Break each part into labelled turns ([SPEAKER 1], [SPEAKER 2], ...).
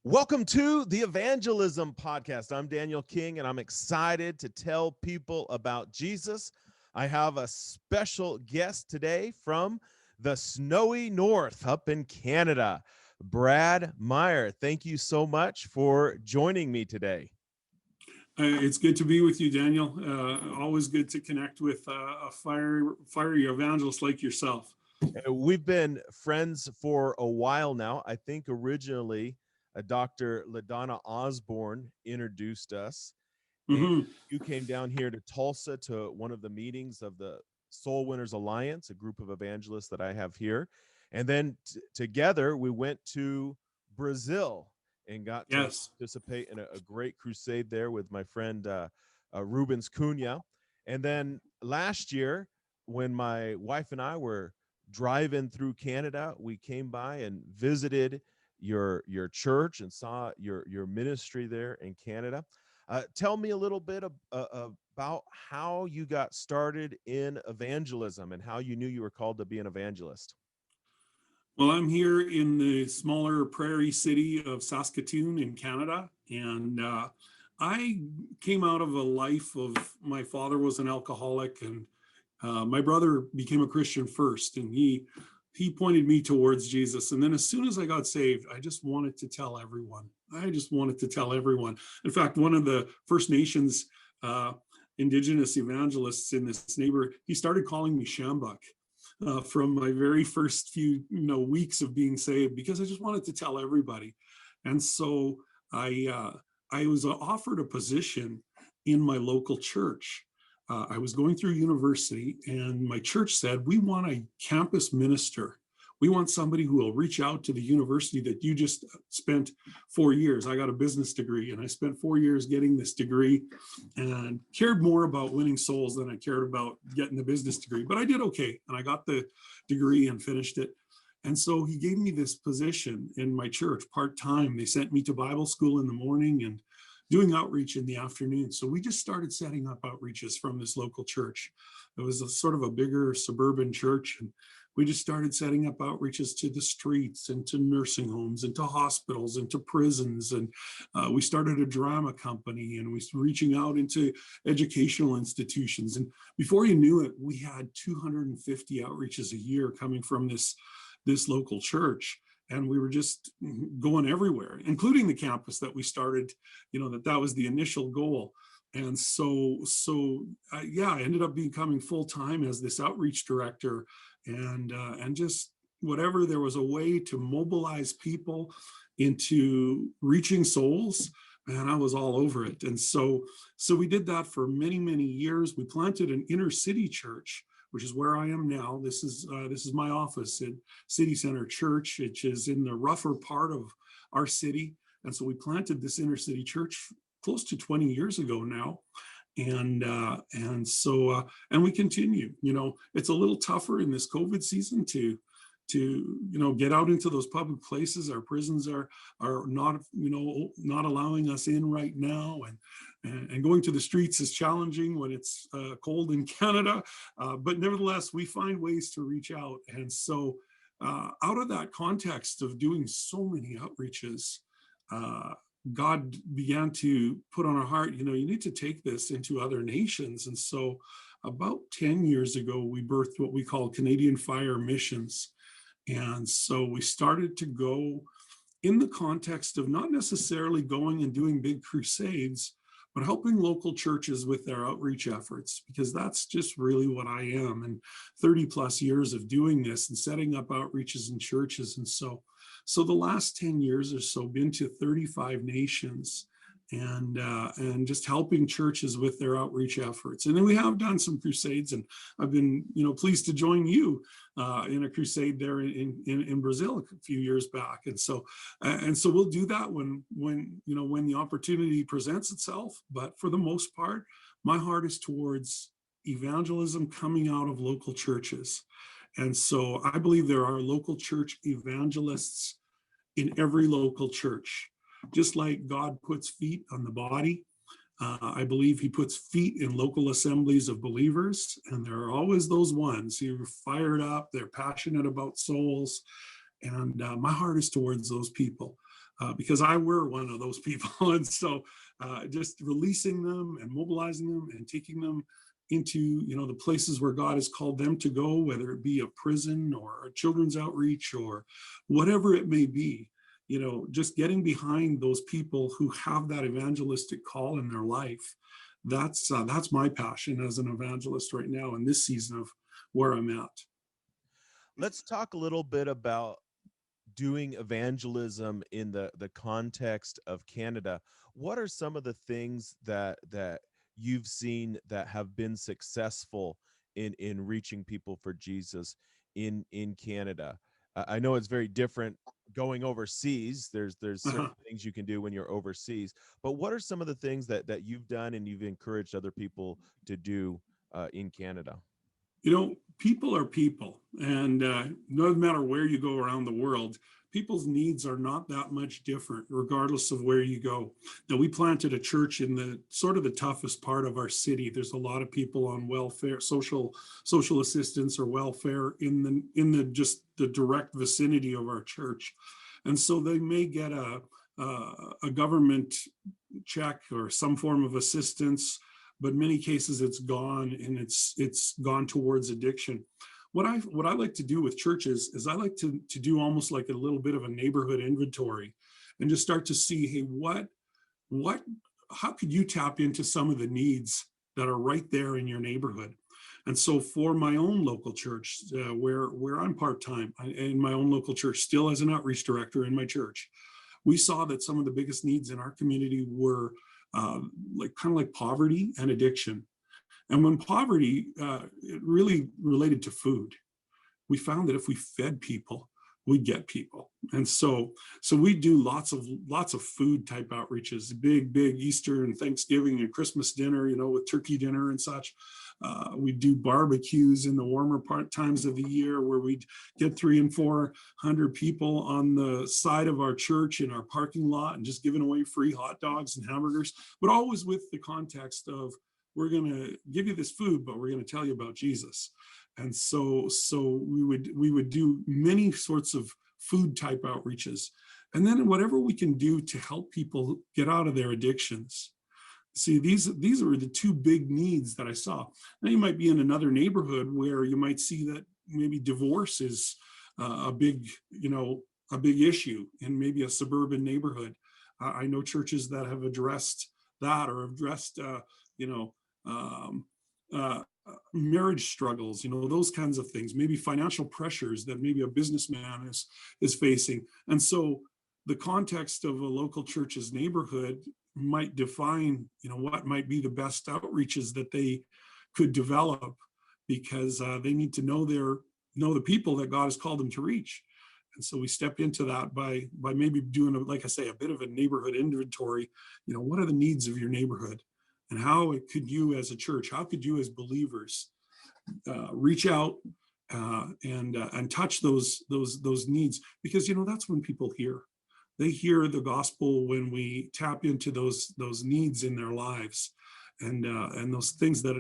[SPEAKER 1] Welcome to the Evangelism Podcast. I'm Daniel King, and I'm excited to tell people about Jesus. I have a special guest today from the snowy north up in Canada, Brad Meyer. Thank you so much for joining me today.
[SPEAKER 2] It's good to be with you, Daniel. Always good to connect with a fiery evangelist like yourself.
[SPEAKER 1] We've been friends for a while now. I think originally Dr. LaDonna Osborne introduced us, and you came down here to Tulsa to one of the meetings of the Soul Winners Alliance, a group of evangelists that I have here. And then together we went to Brazil and got to participate in a great crusade there with my friend Rubens Cunha. And then last year, when my wife and I were driving through Canada, we came by and visited your church and saw your ministry there in Canada. Tell me a little bit about how you got started in evangelism and how you knew you were called to be an evangelist.
[SPEAKER 2] Well, I'm here in the smaller prairie city of Saskatoon in Canada, and I came out of a life of, my father was an alcoholic, and my brother became a Christian first, and he pointed me towards Jesus. And then as soon as I got saved, I just wanted to tell everyone. In fact, one of the First Nations Indigenous evangelists in this neighborhood, he started calling me Shambuk from my very first few weeks of being saved, because I just wanted to tell everybody. And so I was offered a position in my local church. I was going through university, and my church said, we want a campus minister. We want somebody who will reach out to the university that you just spent 4 years. I got a business degree, and I spent 4 years getting this degree and cared more about winning souls than I cared about getting the business degree. But I did okay, and I got the degree and finished it. And so he gave me this position in my church part-time. They sent me to Bible school in the morning and doing outreach in the afternoon. So we just started setting up outreaches from this local church. It was a sort of a bigger suburban church, and we just started setting up outreaches to the streets and to nursing homes and to hospitals and to prisons. And we started a drama company, and we were reaching out into educational institutions. And before you knew it, we had 250 outreaches a year coming from this local church. And we were just going everywhere, including the campus that we started, that was the initial goal. And so I ended up becoming full-time as this outreach director, and just whatever there was a way to mobilize people into reaching souls, and I was all over it. And so we did that for many, many years. We planted an inner city church, which is where I am now. This is my office at City Center Church, which is in the rougher part of our city. And so we planted this inner city church close to 20 years ago now. And we continue. It's a little tougher in this COVID season to get out into those public places. Our prisons are not allowing us in right now, and going to the streets is challenging when it's cold in Canada, but nevertheless we find ways to reach out. And so out of that context of doing so many outreaches, God began to put on our heart, you need to take this into other nations. And so about 10 years ago, we birthed what we call Canadian Fire Missions. And so we started to go in the context of not necessarily going and doing big crusades, but helping local churches with their outreach efforts, because that's just really what I am. And 30 plus years of doing this and setting up outreaches in churches. And so the last 10 years or so, been to 35 nations, and just helping churches with their outreach efforts. And then we have done some crusades, and I've been, pleased to join you in a crusade there in Brazil a few years back. And so we'll do that when the opportunity presents itself. But for the most part, my heart is towards evangelism coming out of local churches. And so I believe there are local church evangelists in every local church. Just like God puts feet on the body, I believe he puts feet in local assemblies of believers, and there are always those ones who are fired up, they're passionate about souls, And my heart is towards those people because I were one of those people. And so just releasing them and mobilizing them and taking them into, the places where God has called them to go, whether it be a prison or a children's outreach or whatever it may be, just getting behind those people who have that evangelistic call in their life. That's my passion as an evangelist right now in this season of where I'm at.
[SPEAKER 1] Let's talk a little bit about doing evangelism in the context of Canada. What are some of the things that you've seen that have been successful in reaching people for Jesus in Canada? I know it's very different going overseas. There's certain things you can do when you're overseas, but what are some of the things that you've done and you've encouraged other people to do in Canada?
[SPEAKER 2] People are people, and no matter where you go around the world, people's needs are not that much different, regardless of where you go. Now, we planted a church in the sort of the toughest part of our city. There's a lot of people on welfare, social assistance or welfare in the just the direct vicinity of our church, and so they may get a government check or some form of assistance. But in many cases it's gone, and it's gone towards addiction. What I like to do with churches is I like to do almost like a little bit of a neighborhood inventory and just start to see, hey, how could you tap into some of the needs that are right there in your neighborhood? And so for my own local church, where I'm part-time in my own local church, still as an outreach director in my church, we saw that some of the biggest needs in our community were like poverty and addiction. And when poverty, it really related to food. We found that if we fed people, we'd get people. And so we do lots of food type outreaches, big Easter and Thanksgiving and Christmas dinner, with turkey dinner and such. We do barbecues in the warmer times of the year where we'd get 300 and 400 people on the side of our church in our parking lot and just giving away free hot dogs and hamburgers, but always with the context of, we're going to give you this food, but we're going to tell you about Jesus. And so we would do many sorts of food type outreaches. And then whatever we can do to help people get out of their addictions. See, these are the two big needs that I saw. Now you might be in another neighborhood where you might see that maybe divorce is a big issue in maybe a suburban neighborhood. I know churches that have addressed that or addressed, marriage struggles, those kinds of things, maybe financial pressures that maybe a businessman is facing. And so the context of a local church's neighborhood might define, what might be the best outreaches that they could develop, because they need to know the people that God has called them to reach. And so we stepped into that by maybe doing, like I say, a bit of a neighborhood inventory. What are the needs of your neighborhood, and how could you as a church, how could you as believers reach out and touch those needs? Because that's when people hear. They hear the gospel when we tap into those needs in their lives, and those things that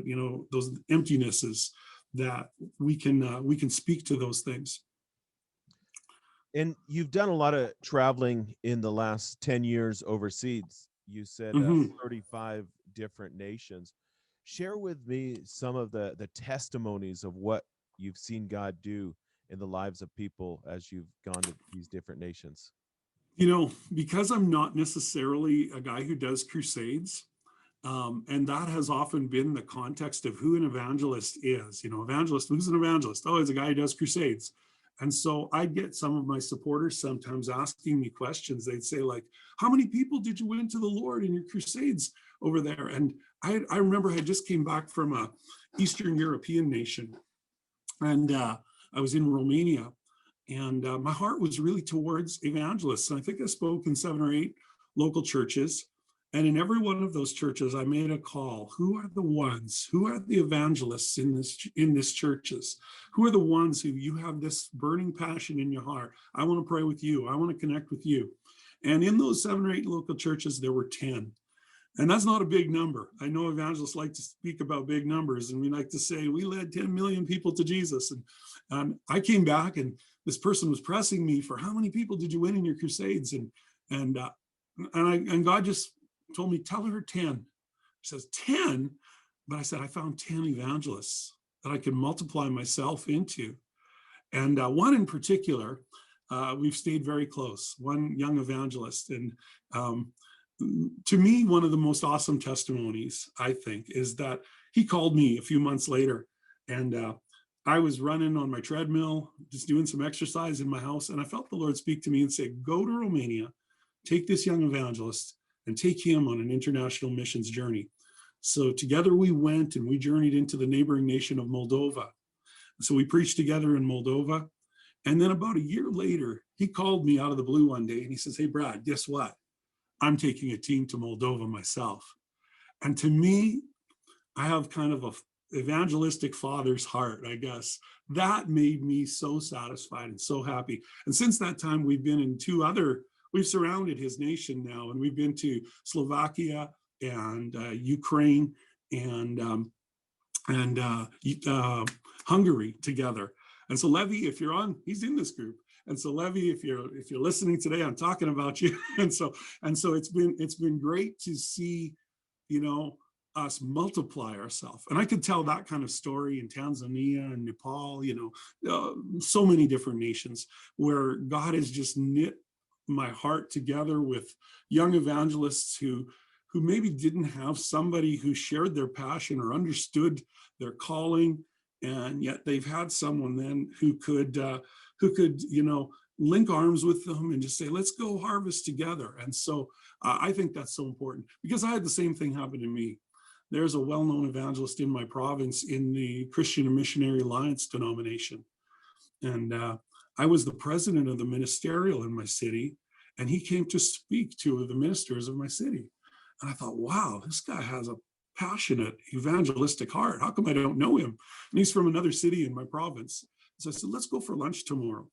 [SPEAKER 2] those emptinesses that we can speak to those things.
[SPEAKER 1] And you've done a lot of traveling in the last 10 years overseas. You said 35 different nations. Share with me some of the testimonies of what you've seen God do in the lives of people as you've gone to these different nations.
[SPEAKER 2] Because I'm not necessarily a guy who does crusades, and that has often been the context of who an evangelist is. Evangelist, who's an evangelist? Oh, he's a guy who does crusades. And so I'd get some of my supporters sometimes asking me questions. They'd say, like, how many people did you win to the Lord in your crusades over there? And I remember I just came back from a Eastern European nation, and I was in Romania. And my heart was really towards evangelists. And I think I spoke in 7 or 8 local churches. And in every one of those churches, I made a call. Who are the evangelists in this churches? Who are the ones who you have this burning passion in your heart? I want to pray with you. I want to connect with you. And in those 7 or 8 local churches, there were 10. And that's not a big number. I know evangelists like to speak about big numbers, and we like to say we led 10 million people to Jesus. And I came back, and this person was pressing me for how many people did you win in your crusades? And God just told me, tell her 10. She says, 10? But I said, I found 10 evangelists that I could multiply myself into. And one in particular, we've stayed very close, one young evangelist. And to me, one of the most awesome testimonies, I think, is that he called me a few months later, and I was running on my treadmill, just doing some exercise in my house, and I felt the Lord speak to me and say, go to Romania, take this young evangelist, and take him on an international missions journey. So together we went, and we journeyed into the neighboring nation of Moldova. So we preached together in Moldova. And then about a year later, he called me out of the blue one day, and he says, hey, Brad, guess what? I'm taking a team to Moldova myself. And to me, I have kind of a evangelistic father's heart, I guess. That made me so satisfied and so happy. And since that time, we've been in we've surrounded his nation now, and we've been to Slovakia and Ukraine and Hungary together. And so Levi, if you're on, he's in this group. And so Levi, if you're listening today, I'm talking about you. And so it's been great to see, us multiply ourselves. And I could tell that kind of story in Tanzania and Nepal, so many different nations where God has just knit my heart together with young evangelists who maybe didn't have somebody who shared their passion or understood their calling, and yet they've had someone then who could link arms with them and just say, let's go harvest together. And so I think that's so important, because I had the same thing happen to me. There's a well-known evangelist in my province in the Christian and Missionary Alliance denomination. And I was the president of the ministerial in my city, and he came to speak to the ministers of my city. And I thought, wow, this guy has a passionate evangelistic heart. How come I don't know him? And he's from another city in my province. So I said, let's go for lunch tomorrow.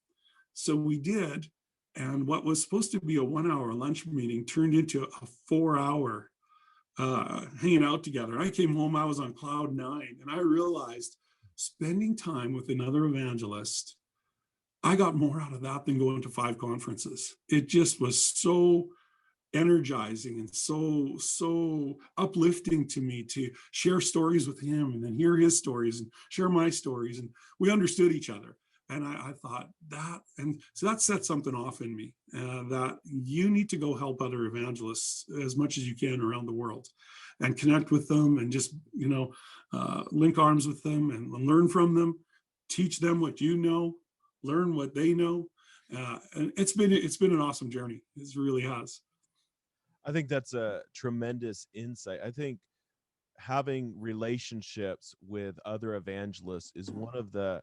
[SPEAKER 2] So we did. And what was supposed to be a 1-hour lunch meeting turned into a 4-hour hanging out together. I came home, I was on cloud 9, and I realized spending time with another evangelist, I got more out of that than going to 5 conferences. It just was so energizing and so uplifting to me to share stories with him and then hear his stories and share my stories. And we understood each other. And I thought that, and so that set something off in me, that you need to go help other evangelists as much as you can around the world and connect with them and just, link arms with them and learn from them, teach them what you know, learn what they know. And it's been an awesome journey. It really has.
[SPEAKER 1] I think that's a tremendous insight. I think having relationships with other evangelists is one of the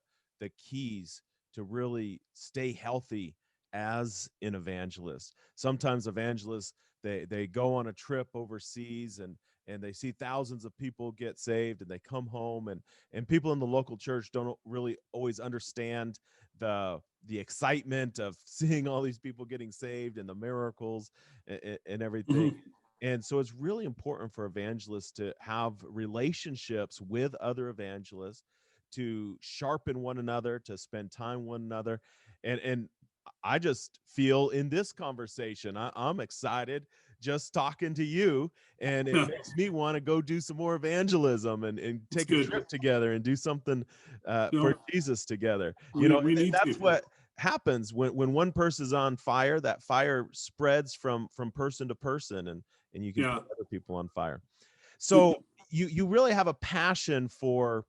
[SPEAKER 1] keys to really stay healthy as an evangelist. Sometimes evangelists, they go on a trip overseas and they see thousands of people get saved, and they come home, and people in the local church don't really always understand the excitement of seeing all these people getting saved and the miracles and everything. Mm-hmm. And so it's really important for evangelists to have relationships with other evangelists, to sharpen one another, to spend time with one another. And I just feel in this conversation, I'm excited just talking to you, and it makes me want to go do some more evangelism and take a trip together and do something for Jesus together. That's what happens when one person's on fire. That fire spreads from person to person, and you can put other people on fire. So you really have a passion for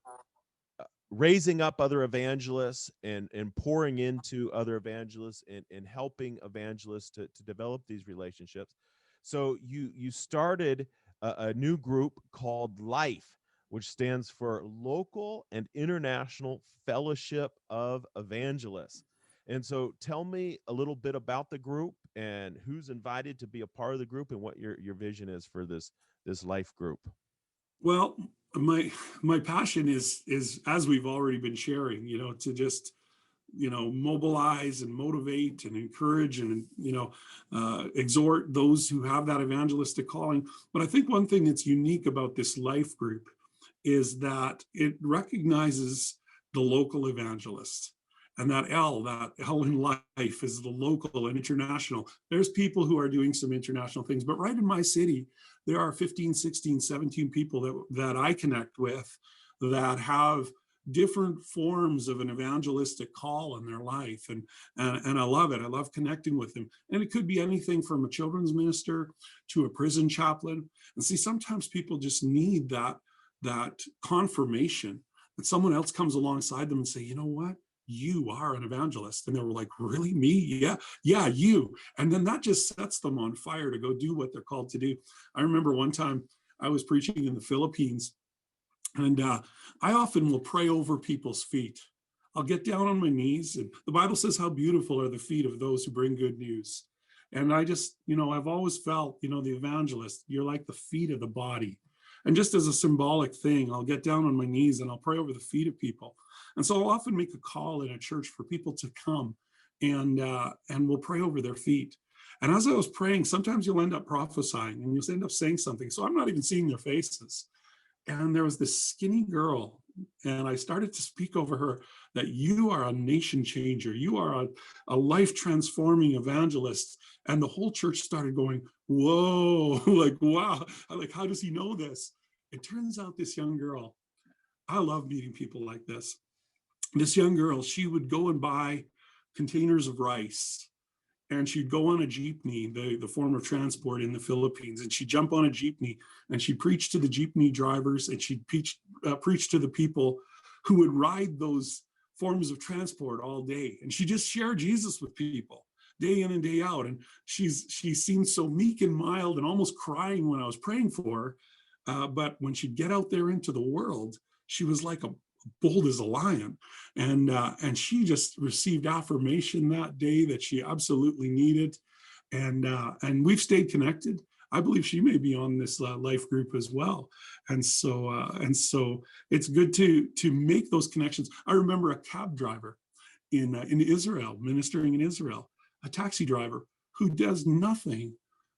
[SPEAKER 1] raising up other evangelists and pouring into other evangelists and helping evangelists to develop these relationships. So you started a new group called LIFE, which stands for Local and International Fellowship of Evangelists. And so tell me a little bit about the group and who's invited to be a part of the group and what your vision is for this LIFE group.
[SPEAKER 2] Well, my passion is, as we've already been sharing, to just, mobilize and motivate and encourage and, exhort those who have that evangelistic calling. But I think one thing that's unique about this LIFE group is that it recognizes the local evangelist. And that L in life is the local and international. There's people who are doing some international things, but right in my city, there are 15, 16, 17 people that I connect with that have different forms of an evangelistic call in their life. And I love it. I love connecting with them. And it could be anything from a children's minister to a prison chaplain. And see, sometimes people just need that confirmation that someone else comes alongside them and say, you know what? You are an evangelist. And they were like, really, me? Yeah, you. And then that just sets them on fire to go do what they're called to do. I remember one time I was preaching in the Philippines, and I often will pray over people's feet. I'll get down on my knees, and the Bible says how beautiful are the feet of those who bring good news. And I just, I've always felt, the evangelist, you're like the feet of the body. And just as a symbolic thing, I'll get down on my knees and I'll pray over the feet of people. And so I'll often make a call in a church for people to come and we'll pray over their feet. And as I was praying, sometimes you'll end up prophesying and you'll end up saying something. So I'm not even seeing their faces. And there was this skinny girl, and I started to speak over her that you are a nation changer. You are a life transforming evangelist. And the whole church started going, whoa, like, wow, like, how does he know this? It turns out this young girl, I love meeting people like this. This young girl, she would go and buy containers of rice, and she'd go on a jeepney, the form of transport in the Philippines, and she'd jump on a jeepney and she'd preach to the jeepney drivers, and she'd preach to the people who would ride those forms of transport all day. And she just shared Jesus with people day in and day out. And she seemed so meek and mild and almost crying when I was praying for her. But when she'd get out there into the world, she was like bold as a lion. And she just received affirmation that day that she absolutely needed. And we've stayed connected. I believe she may be on this life group as well. And so it's good to make those connections. I remember a cab driver in Israel, ministering in Israel, a taxi driver who does nothing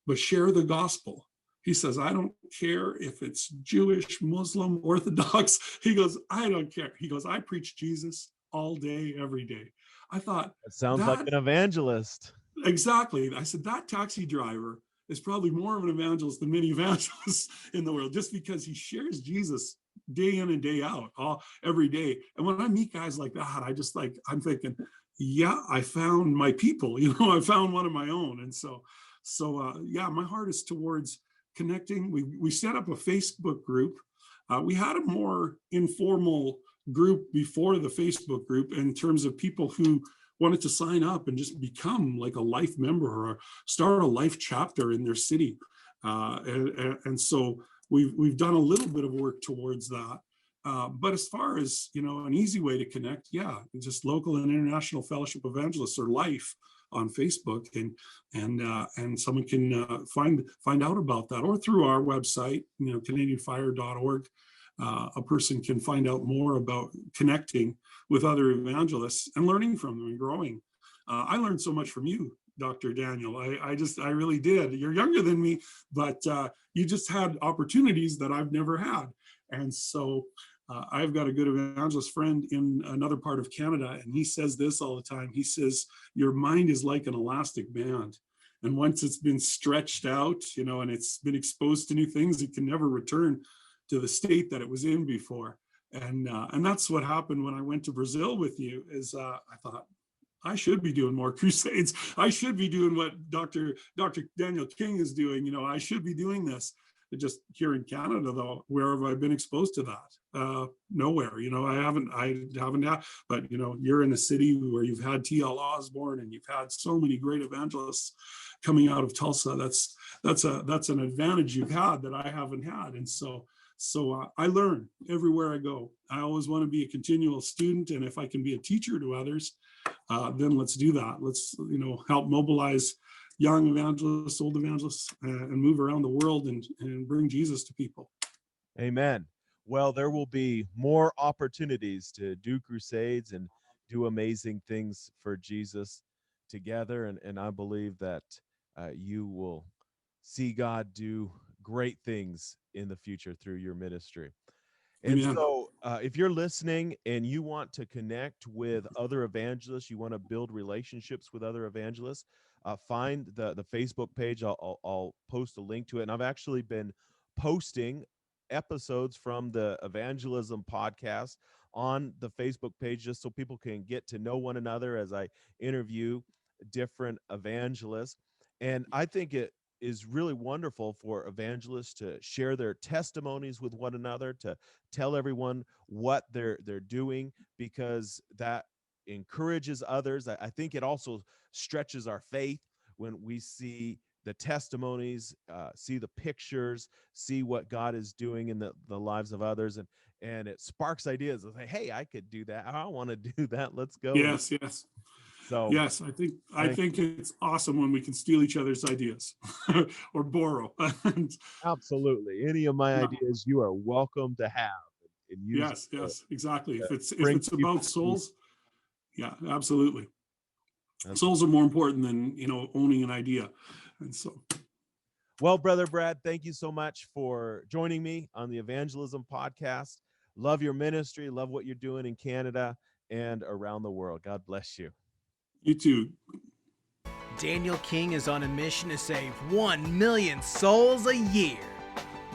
[SPEAKER 2] but share the gospel. He says, I don't care if it's Jewish, Muslim, Orthodox. He goes, I don't care. He goes, I preach Jesus all day, every day. I thought,
[SPEAKER 1] That sounds like an evangelist.
[SPEAKER 2] Exactly. I said, that taxi driver is probably more of an evangelist than many evangelists in the world, just because he shares Jesus day in and day out, every day. And when I meet guys like that, I'm thinking, yeah, I found my people, I found one of my own. And so my heart is towards connecting. We set up a Facebook group. We had a more informal group before the Facebook group in terms of people who wanted to sign up and just become like a life member or start a life chapter in their city. And so we've done a little bit of work towards that. But as far as, an easy way to connect, just local and International Fellowship of Evangelists or life on Facebook, and someone can find out about that, or through our website, CanadianFire.org. A person can find out more about connecting with other evangelists and learning from them and growing. I learned so much from you, Dr. Daniel. I really did. You're younger than me, but you just had opportunities that I've never had. And so I've got a good evangelist friend in another part of Canada, and he says this all the time. He says, your mind is like an elastic band. And once it's been stretched out, and it's been exposed to new things, it can never return to the state that it was in before. And that's what happened when I went to Brazil with you, is I thought, I should be doing more crusades. I should be doing what Dr. Daniel King is doing. I should be doing this. Just here in Canada, though, where have I been exposed to that? Nowhere. I haven't had, but you're in a city where you've had T.L. Osborne and you've had so many great evangelists coming out of Tulsa. That's an advantage you've had that I haven't had. And so I learn everywhere I go. I always want to be a continual student, and if I can be a teacher to others, then let's do that. Let's help mobilize young evangelists, old evangelists, and move around the world and bring Jesus to people.
[SPEAKER 1] Amen. Well, there will be more opportunities to do crusades and do amazing things for Jesus together, and I believe that you will see God do great things in the future through your ministry. And
[SPEAKER 2] Amen.
[SPEAKER 1] so if you're listening and you want to connect with other evangelists, you want to build relationships with other evangelists, find the Facebook page. I'll post a link to it. And I've actually been posting episodes from the Evangelism Podcast on the Facebook page just so people can get to know one another as I interview different evangelists. And I think it is really wonderful for evangelists to share their testimonies with one another, to tell everyone what they're doing, because that encourages others. I think it also stretches our faith when we see the testimonies, see the pictures, see what God is doing in the lives of others, and it sparks ideas. It's like, hey, I could do that. I want to do that. Let's go.
[SPEAKER 2] Yes, yes.
[SPEAKER 1] So
[SPEAKER 2] yes, I think it's awesome when we can steal each other's ideas or borrow.
[SPEAKER 1] absolutely, any of my ideas you are welcome to have and use.
[SPEAKER 2] Yes, exactly. If it's
[SPEAKER 1] people
[SPEAKER 2] about souls, yeah, absolutely. Souls are more important than, owning an idea. And so,
[SPEAKER 1] well, Brother Brad, thank you so much for joining me on the Evangelism Podcast. Love your ministry, love what you're doing in Canada and around the world. God bless you.
[SPEAKER 2] You too.
[SPEAKER 3] Daniel King is on a mission to save 1 million souls a year,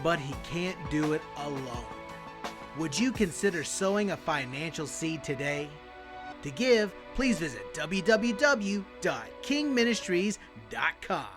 [SPEAKER 3] but he can't do it alone. Would you consider sowing a financial seed today? To give, please visit www.kingministries.com.